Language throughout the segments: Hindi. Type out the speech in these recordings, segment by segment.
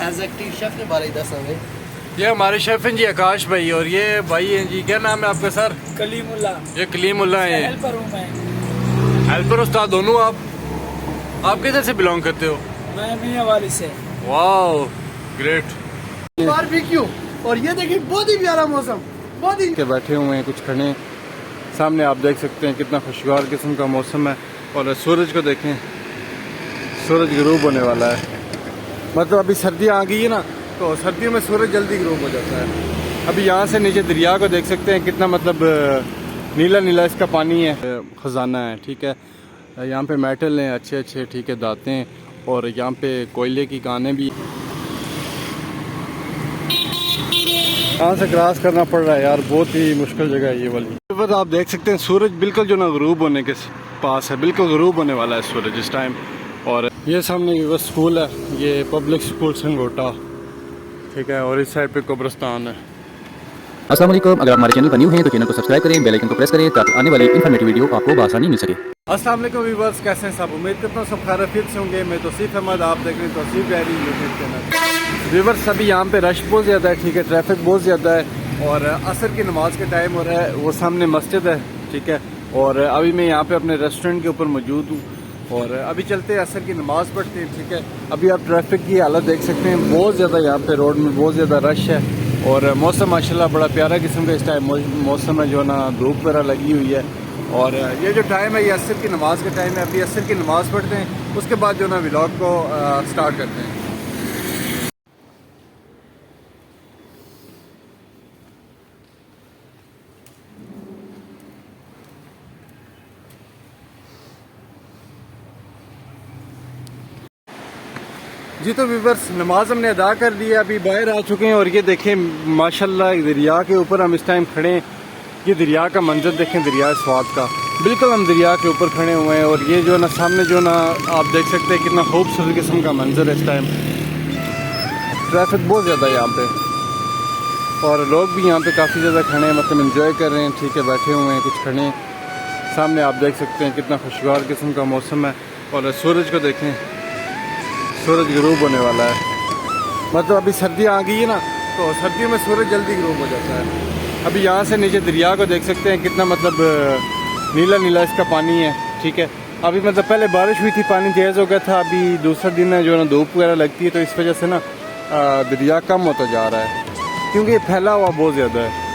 एग्जेक्टिव शेफ ने बारे दस हमें। ये हमारे शेफ हैं जी आकाश भाई, और ये भाई हैं जी, क्या नाम है आपका सर? कलीमुल्ला। ये कलीमुल्ला है। हेल्पर हूँ मैं। हेल्पर उस्ताद दोनों आप किधर से बिलोंग करते हो? मैं मियाँ वाली से। Wow great. बारबेक्यू, और ये देखिए बहुत ही प्यारा मौसम, बहुत ही के बैठे हुए हैं कुछ खड़े, सामने आप देख सकते हैं कितना खुशगवार किस्म का मौसम है। और सूरज को देखें, सूरज गरूब होने वाला है। मतलब अभी सर्दियाँ आ गई है ना, तो सर्दियों में सूरज जल्दी गरूब हो जाता है। अभी यहाँ से नीचे दरिया को देख सकते हैं, कितना मतलब नीला नीला इसका पानी है। ख़जाना है, ठीक है। यहाँ पे मेटल हैं अच्छे अच्छे, ठीक है, दाते हैं। और यहाँ पे कोयले की कानें भी। यहाँ से क्रॉस करना पड़ रहा है यार, बहुत ही मुश्किल जगह है ये वाली। बस आप देख सकते हैं सूरज बिल्कुल जो ना गरूब होने के पास है, बिल्कुल गरूब होने वाला है सूरज इस टाइम। और ये सामने बस स्कूल है, ये पब्लिक स्कूल संगोटा, ठीक है। और इस साइड पे कब्रिस्तान है। अस्सलाम वालेकुम, अगर आप हमारे चैनल पर न्यू हैं तो चैनल को सब्सक्राइब करें, बेल आइकन को प्रेस करें ताकि आने वाली इन्फॉर्मेटिव वीडियो आपको आसानी मिल सके। अस्सलाम वालेकुम व्यूअर्स, कैसे हैं सब? उम्मीद करता हूँ सब खैरियत से होंगे। मैं तौसीफ अहमद, आप देख रहे हैं Tauseef diary YouTube channel. Viewers अभी यहाँ पे रश बहुत ज़्यादा है, ठीक है, ट्रैफिक बहुत ज़्यादा है। और असर की नमाज का टाइम हो रहा है, वो सामने मस्जिद है, ठीक है। और अभी मैं यहाँ पे अपने रेस्टोरेंट के ऊपर मौजूद हूँ, और अभी चलते हैं असर की नमाज़ पढ़ते हैं, ठीक है। अभी आप ट्रैफिक की हालत देख सकते हैं, बहुत ज़्यादा यहाँ पे रोड में बहुत ज़्यादा रश है। और मौसम माशाल्लाह बड़ा प्यारा किस्म का इस टाइम मौसम है, जो ना धूप वगैरह लगी हुई है। और ये जो टाइम है ये असर की नमाज का टाइम है। अभी असर की नमाज़ पढ़ते हैं, उसके बाद जो ना व्लॉग को स्टार्ट करते हैं। जी तो व्यूअर्स नमाज हमने अदा कर ली है, अभी बाहर आ चुके हैं। और ये देखें माशाल्लाह दरिया के ऊपर हम इस टाइम खड़े हैं। ये दरिया का मंजर देखें, दरिया स्वाद का, बिल्कुल हम दरिया के ऊपर खड़े हुए हैं। और ये जो ना सामने जो ना आप देख सकते हैं कितना खूबसूरत किस्म का मंजर है इस टाइम। ट्रैफिक बहुत ज़्यादा है यहाँ पे, और लोग भी यहाँ पे काफ़ी ज़्यादा खड़े हैं, मतलब इंजॉय कर रहे हैं, ठीक है, बैठे हुए हैं कुछ खड़े। सामने आप देख सकते हैं कितना खुशगवार किस्म का मौसम है। और सूरज को देखें, सूरज गरूब होने वाला है। मतलब अभी सर्दियाँ आ गई है ना, तो सर्दियों में सूरज जल्दी गरूब हो जाता है। अभी यहाँ से नीचे दरिया को देख सकते हैं, कितना मतलब नीला नीला इसका पानी है, ठीक है। अभी मतलब पहले बारिश हुई थी, पानी तेज़ हो गया था। अभी दूसरा दिन है जो ना धूप वगैरह लगती है, तो इस वजह से ना दरिया कम होता जा रहा है, क्योंकि ये फैला हुआ बहुत ज़्यादा है।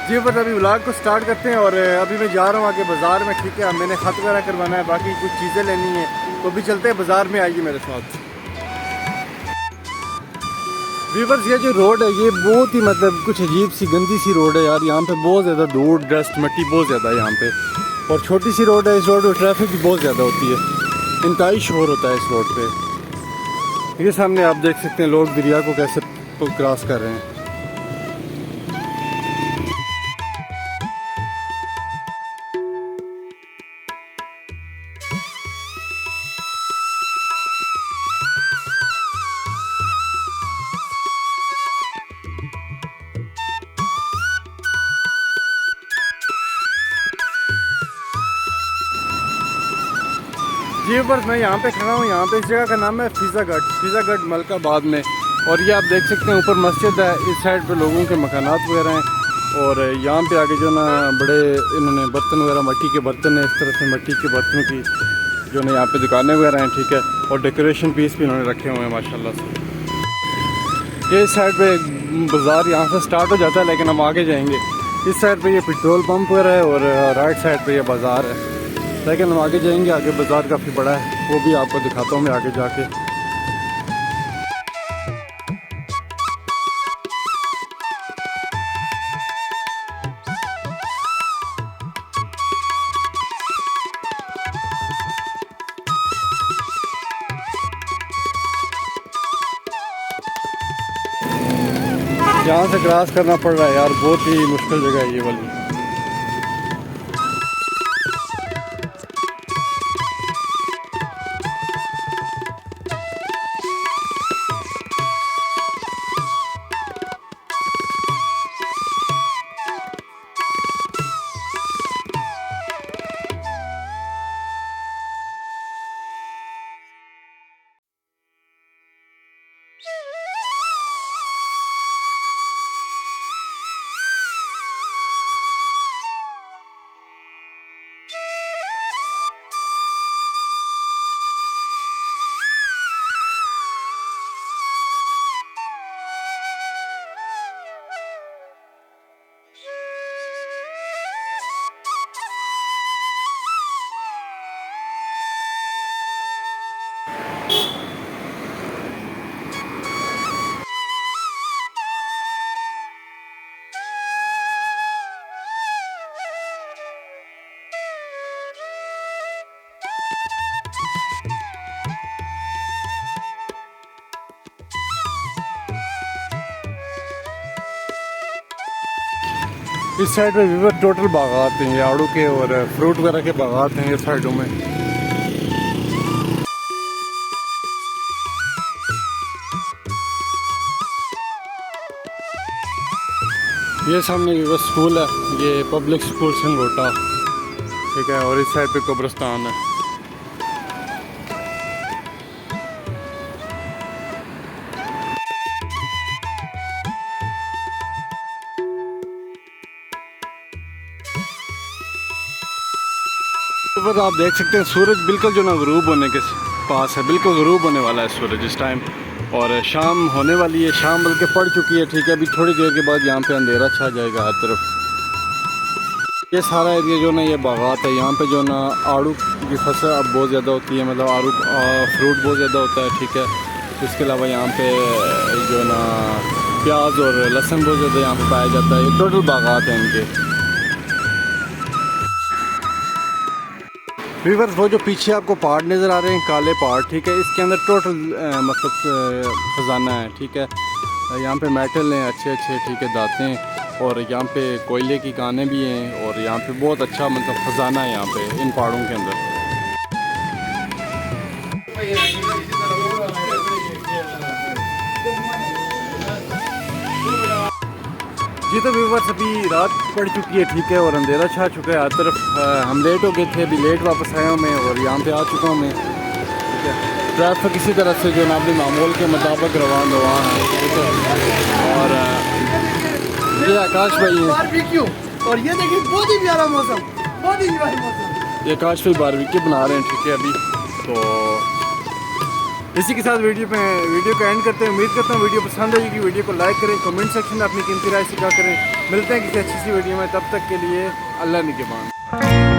जी बस अभी व्लॉग को स्टार्ट करते हैं। और अभी मैं जा रहा हूँ आगे बाज़ार में, ठीक है। मैंने ख़त वगैरह करवाना है, बाकी कुछ चीज़ें लेनी है, तो अभी चलते हैं बाज़ार में, आइए मेरे साथ। व्यूअर्स ये जो रोड है ये बहुत ही मतलब कुछ अजीब सी गंदी सी रोड है यार। यहाँ पे बहुत ज़्यादा धूल डस्ट मिट्टी बहुत ज़्यादा है यहाँ पे, और छोटी सी रोड है। इस रोड पर ट्रैफिक भी बहुत ज़्यादा होती है, इंतहाई शोर होता है इस रोड पे। ये सामने आप देख सकते हैं लोग दरिया को कैसे क्रॉस कर रहे हैं। जी बस मैं यहाँ पे खड़ा हूँ, यहाँ पे इस जगह का नाम है फिज़ागढ़ मलकाबाद में। और ये आप देख सकते हैं ऊपर मस्जिद है, इस साइड पे लोगों के मकानात वगैरह हैं। और यहाँ पे आगे जो ना बड़े इन्होंने बर्तन वगैरह, मट्टी के बर्तन है, इस तरह से मट्टी के बर्तनों की जो ना यहाँ पे दुकानें वगैरह हैं, ठीक है। और डेकोरेशन पीस भी इन्होंने रखे हुए हैं माशाल्लाह से। ये इस साइड पे बाज़ार यहाँ से स्टार्ट हो जाता है, लेकिन हम आगे जाएंगे। इस साइड पे ये पेट्रोल पंप वगैरह है, और राइट साइड पे ये बाज़ार है, लेकिन हम आगे जाएंगे। आगे बाज़ार काफ़ी बड़ा है, वो भी आपको दिखाता हूँ मैं आगे जाके। यहाँ से क्रॉस करना पड़ रहा है यार, बहुत ही मुश्किल जगह है ये वाली। इस साइड पे व्यूवर टोटल बागात हैं, ये आड़ू के और फ्रूट वगैरह के बागात हैं ये साइडों में। ये सामने व्यूवर स्कूल है, ये पब्लिक स्कूल संगोटा, ठीक है, और इस साइड पे कब्रिस्तान है। बस आप देख सकते हैं सूरज बिल्कुल जो ना गुरूब होने के पास है, बिल्कुल गुरूब होने वाला है सूरज इस टाइम, और शाम होने वाली है, शाम बल्कि पड़ चुकी है, ठीक है। अभी थोड़ी देर के बाद यहाँ पे अंधेरा छा जाएगा हर तरफ। ये सारा एरिया जो ना ये बागात है, यहाँ पे जो ना आड़ू की फसल अब बहुत ज़्यादा होती है, मतलब आड़ू फ्रूट बहुत ज़्यादा होता है, ठीक है। इसके अलावा यहाँ पे जो ना प्याज और लहसुन बहुत ज़्यादा यहाँ पे पाया जाता है। ये टोटल बागात हैं इनके। व्यूअर्स वो जो पीछे आपको पहाड़ नज़र आ रहे हैं, काले पहाड़, ठीक है, इसके अंदर टोटल मतलब ख़जाना है, ठीक है। यहाँ पे मेटल हैं अच्छे अच्छे, ठीक है, दाते हैं, और यहाँ पे कोयले की कानें भी हैं, और यहाँ पे बहुत अच्छा मतलब ख़जाना है यहाँ पे इन पहाड़ों के अंदर। जी तो व्यूवर्स अभी रात पड़ चुकी है, ठीक है, और अंधेरा छा चुका है हर तरफ। हम लेट हो गए थे, अभी लेट वापस आया हूँ मैं, और यहाँ पे आ चुका हूँ मैं, ठीक है। ट्रैफिक किसी तरह से जो ना अपने मामूल के मुताबिक रवान है, ठीक है। और ये आकाश भाई हैं, बारबेक्यू, और ये देखिए बहुत ही प्यारा मौसम, बहुत ही इंजॉय मौसम। ये आकाश भाई बारबेक्यू बना रहे हैं, ठीक है। अभी तो इसी के साथ वीडियो को एंड करते हैं। उम्मीद करता हूँ वीडियो पसंद आएगी। वीडियो को लाइक करें, कमेंट सेक्शन में अपनी कीमती राय शिका करें। मिलते हैं किसी अच्छी सी वीडियो में, तब तक के लिए अल्लाह निगहबान।